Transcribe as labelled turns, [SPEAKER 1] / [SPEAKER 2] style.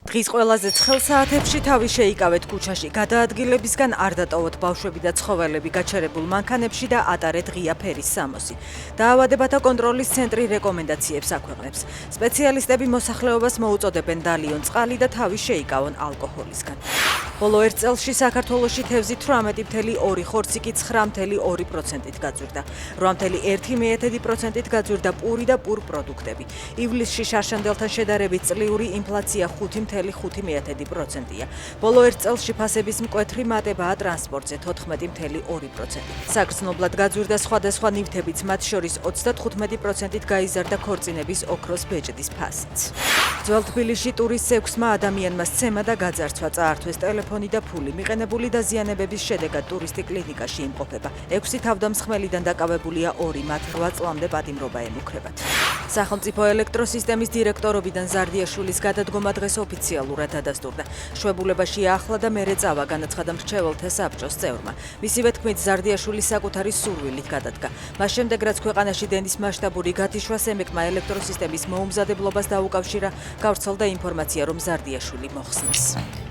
[SPEAKER 1] დღის ყველაზე ცხელ საათებში თავი შეიკავეთ ქუჩაში, გადაადგილებისგან არ დატოვოთ ბავშვები და ცხოველები გაჩერებულ მანქანებში და ატარეთ ღია ფერის სამოსი. დაავადებათა კონტროლის ცენტრი რეკომენდაციებს აქვეყნებს. სპეციალისტები მოსახლეობას მოუწოდებენ დალიონ წყალი და თავი შეიკავონ ალკოჰოლისგან. ბოლო 1 წელში საქართველოში თევზი 18,2 ხორცი კი 9,2%-ით გაძვირდა. 8,1%-ით გაძვირდა პური და პურ პროდუქტები. ივლისში შარშანდელთან შედარებით წლიური ინფლაცია 5,5%-ია. ბოლო 1 წელში ფასების მკვეთრი მატებაა ტრანსპორტზე 14,2%. საგრძნობლად გაძვირდა სხვადასხვა ნივთებიც, მათ შორის 35%-ით გაიზარდა ქორწინების ოქროს ბეჭდის ფასიც. ძველ თბილისში ტურის 6-მა ადამიანმა სცემა და გაძარცვა, წაართვეს ტელეფონი და ფული. მიყენებული დაზიანებების შედეგად ტურისტი კლინიკაში იმყოფება. 6 თავდამსხმელიდან დაკავებულია 2, მათ 8 წლამდე პატიმრობა ემუქრებათ. სახელმწიფო ელექტროსისტემის დირექტორობიდან ზარდიაშვილის გადადგომა დღეს ოფიციალურად დადასტურდა. შვებულებაში ახლა და მერე წავა, განაცხადა მრჩეველთა საბჭოს წევრმა. მისივე თქმით, ზარდიაშვილი საკუთარი სურვილით გადადგა. მას შემდეგ, რაც ქვეყანაში დენის მასშტაბური გათიშვა სემეკმა ელექტროსისტემის მოუმზადებლობას დაუკავშირა, გავრცელდა ინფორმაცია, რომ ზარდიაშვილი მოხსნეს.